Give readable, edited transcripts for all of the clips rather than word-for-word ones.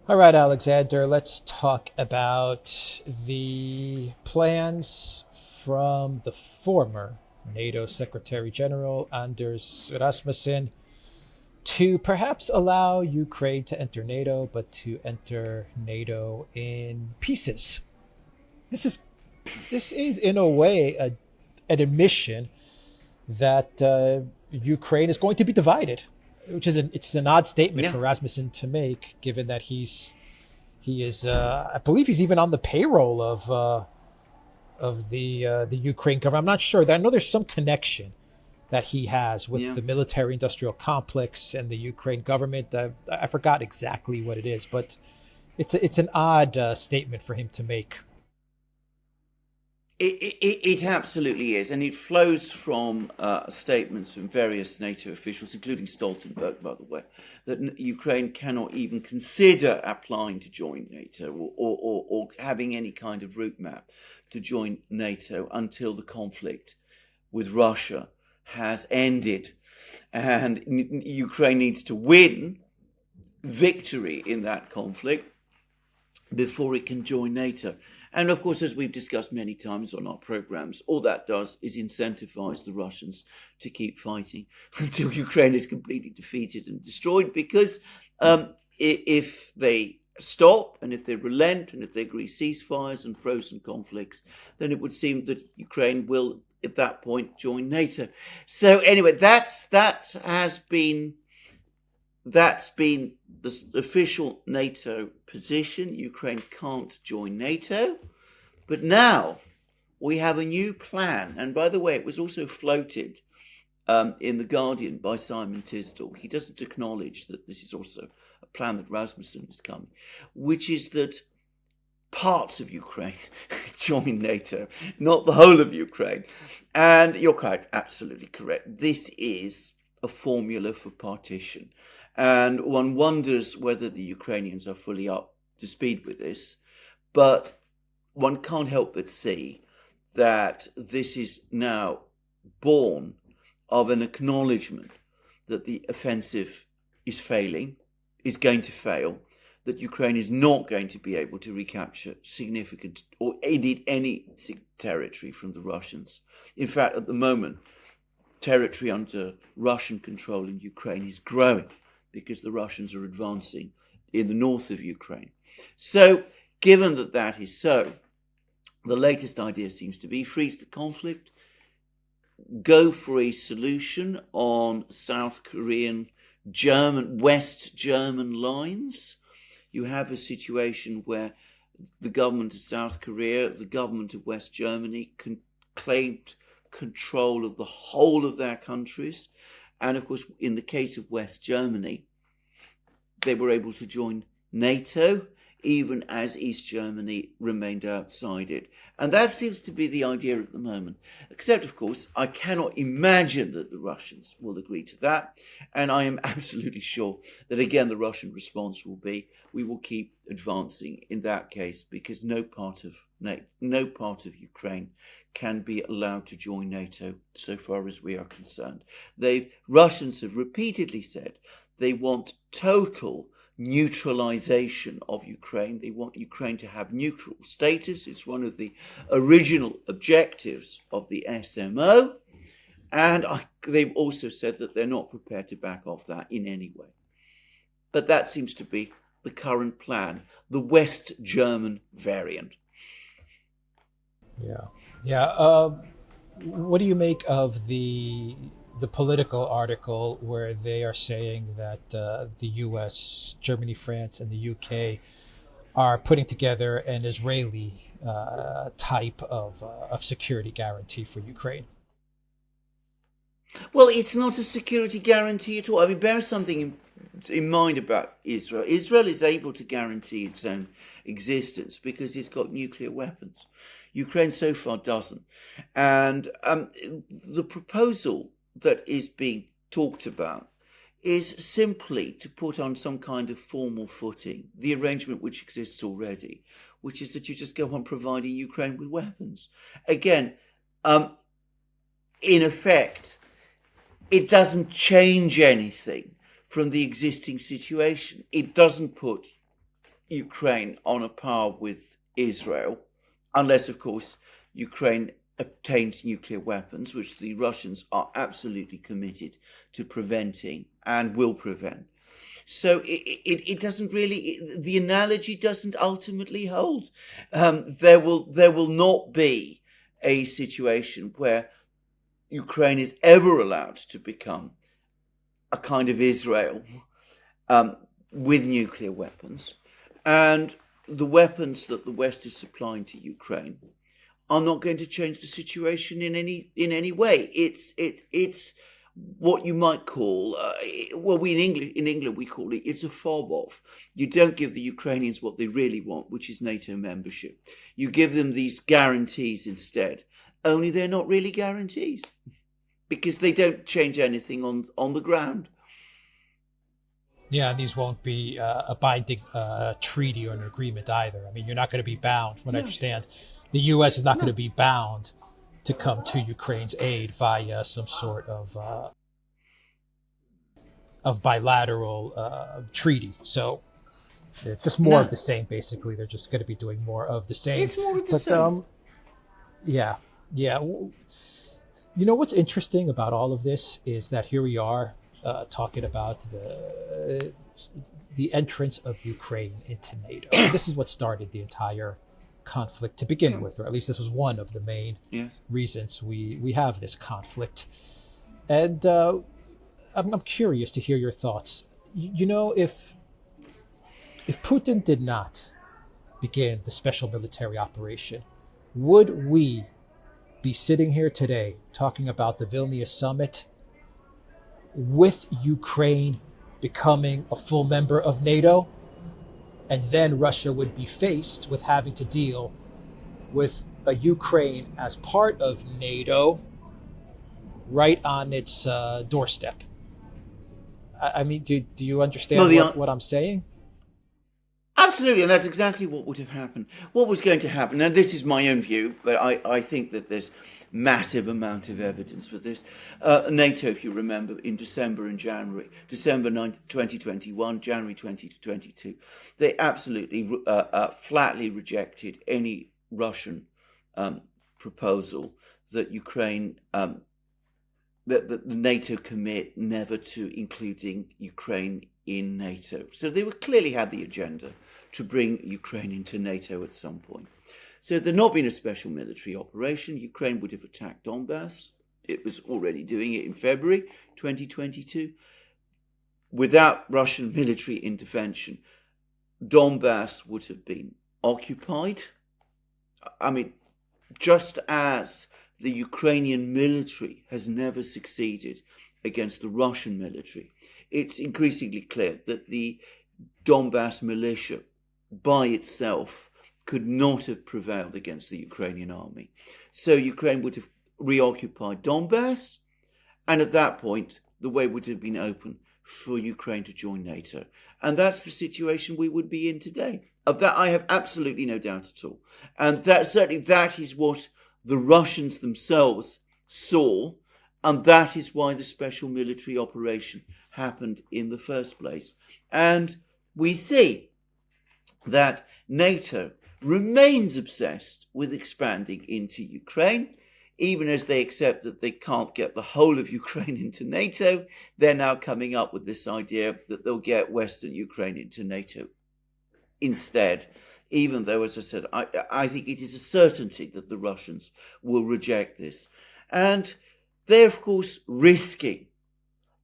All right, Alexander, let's talk about the plans from the former NATO Secretary General Anders Rasmussen to perhaps allow Ukraine to enter NATO, but to enter NATO in pieces. This is this is in a way an admission that Ukraine is going to be divided, which is an odd statement Yeah. for Rasmussen to make, given that he is I believe he's even on the payroll of the Ukraine government. I'm not sure. I know there's some connection that he has with Yeah. the military industrial complex and the Ukraine government. I forgot exactly what it is, but it's an odd statement for him to make. It absolutely is, and it flows from statements from various NATO officials, including Stoltenberg, by the way, that Ukraine cannot even consider applying to join NATO or having any kind of route map to join NATO until the conflict with Russia has ended. And Ukraine needs to win victory in that conflict before it can join NATO. And of course, as we've discussed many times on our programs, all that does is incentivize the Russians to keep fighting until Ukraine is completely defeated and destroyed. Because if they stop and if they relent and if they agree ceasefires and frozen conflicts, then it would seem that Ukraine will, at that point, join NATO. So anyway, that's been the official NATO position. Ukraine can't join NATO. But now we have a new plan. And by the way, it was also floated in The Guardian by Simon Tisdall. He doesn't acknowledge that this is also a plan that Rasmussen is coming, which is that parts of Ukraine join NATO, not the whole of Ukraine. And you're quite absolutely correct. This is a formula for partition. And one wonders whether the Ukrainians are fully up to speed with this. But one can't help but see that this is now born of an acknowledgement that the offensive is failing, is going to fail, that Ukraine is not going to be able to recapture significant or indeed any territory from the Russians. In fact, at the moment, territory under Russian control in Ukraine is growing, because the Russians are advancing in the north of Ukraine. So, given that that is so, the latest idea seems to be freeze the conflict, go for a solution on South Korean, West German lines. You have a situation where the government of South Korea, the government of West Germany claimed control of the whole of their countries. And of course, in the case of West Germany, they were able to join NATO, even as East Germany remained outside it. And that seems to be the idea at the moment. Except, of course, I cannot imagine that the Russians will agree to that. And I am absolutely sure that, again, the Russian response will be, we will keep advancing in that case, because no part of Ukraine can be allowed to join NATO so far as we are concerned. Russians have repeatedly said they want total neutralization of Ukraine. They want Ukraine to have neutral status. It's one of the original objectives of the SMO. And they've also said that they're not prepared to back off that in any way. But that seems to be the current plan, the West German variant. Yeah, yeah. What do you make of the political article where they are saying that the U.S., Germany, France, and the U.K. are putting together an Israeli type of security guarantee for Ukraine? Well, it's not a security guarantee at all. I mean, bear something in mind about Israel. Israel is able to guarantee its own existence because it's got nuclear weapons. Ukraine so far doesn't. And the proposal that is being talked about is simply to put on some kind of formal footing the arrangement which exists already, which is that you just go on providing Ukraine with weapons. Again, in effect, it doesn't change anything from the existing situation. It doesn't put Ukraine on a par with Israel, unless, of course, Ukraine obtains nuclear weapons, which the Russians are absolutely committed to preventing and will prevent. So it doesn't really, the analogy doesn't ultimately hold. There will not be a situation where Ukraine is ever allowed to become a kind of Israel with nuclear weapons. And the weapons that the West is supplying to Ukraine are not going to change the situation in any way. It's what you might call, in England we call it's a fob off. You don't give the Ukrainians what they really want, which is NATO membership. You give them these guarantees instead. Only they're not really guarantees, because they don't change anything on the ground. Yeah, and these won't be a binding treaty or an agreement either. I mean, you're not going to be bound, from what I understand. The U.S. is not going to be bound to come to Ukraine's aid via some sort of bilateral treaty. So it's just more of the same, basically. They're just going to be doing more of the same. It's more of the same. Yeah. You know what's interesting about all of this is that here we are talking about the entrance of Ukraine into NATO. This is what started the entire conflict to begin with, or at least this was one of the main reasons we have this conflict. And I'm curious to hear your thoughts. You know, if Putin did not begin the special military operation, would we be sitting here today talking about the Vilnius summit with Ukraine becoming a full member of NATO? And then Russia would be faced with having to deal with a Ukraine as part of NATO right on its doorstep. I mean, do you understand what I'm saying? Absolutely, and that's exactly what would have happened. What was going to happen, and this is my own view, but I think that there's massive amount of evidence for this. NATO, if you remember, in December and January, December 2021, January 2022, they absolutely flatly rejected any Russian proposal that Ukraine, that the NATO commit never to including Ukraine in NATO. So they clearly had the agenda to bring Ukraine into NATO at some point. So if there had not been a special military operation, Ukraine would have attacked Donbass. It was already doing it in February 2022. Without Russian military intervention, Donbass would have been occupied. I mean, just as the Ukrainian military has never succeeded against the Russian military, it's increasingly clear that the Donbass militia by itself could not have prevailed against the Ukrainian army. So Ukraine would have reoccupied Donbass, and at that point, the way would have been open for Ukraine to join NATO. And that's the situation we would be in today. Of that, I have absolutely no doubt at all. And that is what the Russians themselves saw, and that is why the special military operation happened in the first place. And we see that NATO remains obsessed with expanding into Ukraine. Even as they accept that they can't get the whole of Ukraine into NATO, they're now coming up with this idea that they'll get Western Ukraine into NATO instead, even though, as I said, I think it is a certainty that the Russians will reject this. And they're, of course, risking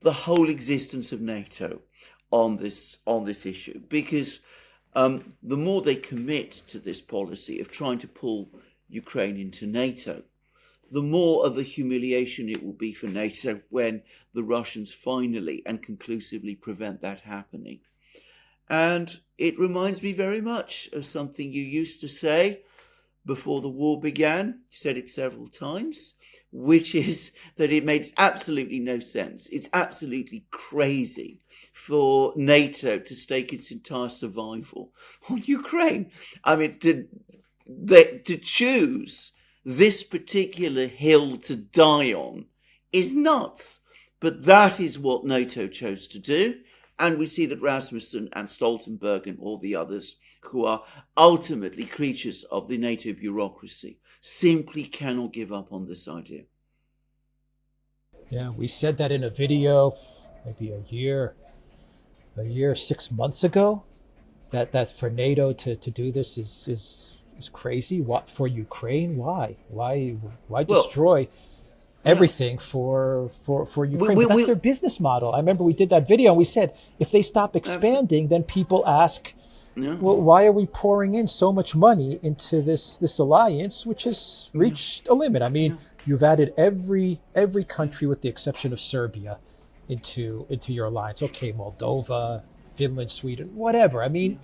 the whole existence of NATO on this issue, because the more they commit to this policy of trying to pull Ukraine into NATO, the more of a humiliation it will be for NATO when the Russians finally and conclusively prevent that happening. And it reminds me very much of something you used to say before the war began. You said it several times, which is that it makes absolutely no sense. It's absolutely crazy for NATO to stake its entire survival on Ukraine. I mean, to choose this particular hill to die on is nuts. But that is what NATO chose to do. And we see that Rasmussen and Stoltenberg and all the others who are ultimately creatures of the NATO bureaucracy simply cannot give up on this idea. Yeah, we said that in a video maybe a year, 6 months ago, that for NATO to do this is crazy. What for Ukraine? Why Well, destroy yeah, everything for Ukraine? But that's their business model. I remember we did that video and we said if they stop absolutely. expanding, then people ask, Yeah, well, why are we pouring in so much money into this alliance, which has yeah, reached a limit? I mean, yeah, you've added every yeah, country with the exception of Serbia into your alliance. Okay, Moldova, Finland, Sweden, whatever. I yeah, mean,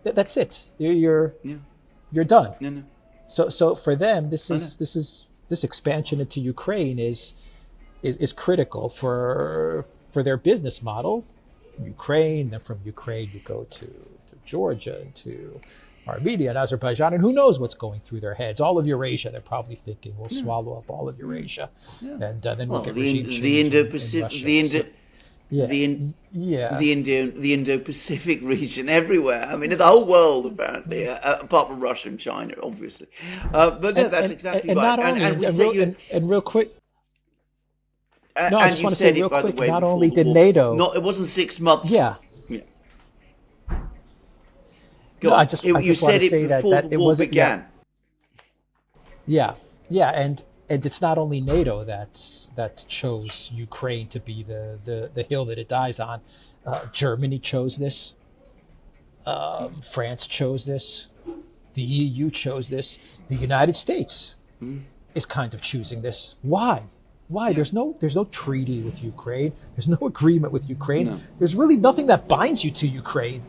that's it. yeah. You're done. No, no, So for them, this I know. is this expansion into Ukraine is critical for their business model. Ukraine, then from Ukraine you go to Georgia and to Armenia and Azerbaijan, and who knows what's going through their heads. All of Eurasia, they're probably thinking we'll Yeah, swallow up all of yeah, Eurasia, yeah. and then we'll Well, get the regime the change in Indo-Pacific, Russia. So yeah, yeah, the Indo-Pacific region, everywhere. I mean, the whole world apparently, apart from Russia and China, obviously. But no, that's exactly and right. not only And we said you and real quick. No, I and just you want to say said real it, by the quick. way, Not before only the did war. NATO, Not, it wasn't 6 months. yeah, Yeah, no, go on. You just want said to it say before the that it war wasn't. Yeah, began. yeah, yeah, and it's not only NATO that chose Ukraine to be the hill that it dies on. Germany chose this. France chose this. The EU chose this. The United States Mm, is kind of choosing this. Why? Why? yeah, There's no treaty with Ukraine. There's no agreement with Ukraine. no. There's really nothing that binds you to Ukraine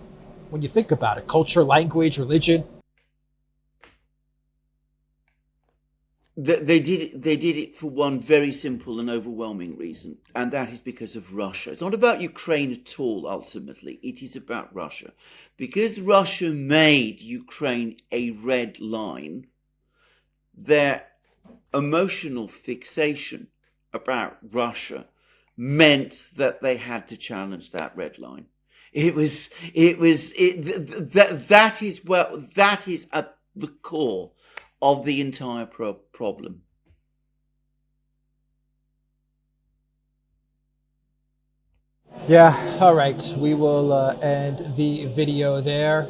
when you think about it. Culture, language, religion. They did it for one very simple and overwhelming reason, and that is because of Russia. It's not about Ukraine at all, ultimately. It is about Russia. Because Russia made Ukraine a red line, their emotional fixation about Russia meant that they had to challenge that red line. That is at the core of the entire problem. Yeah, all right. We will end the video there.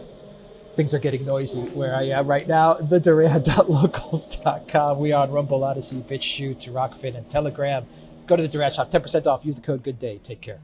Things are getting noisy where I am right now. TheDuran.locals.com. We are on Rumble, Odyssey, BitChute, Rockfin, and Telegram. Go to the Duran shop. 10% off. Use the code GOODDAY. Take care.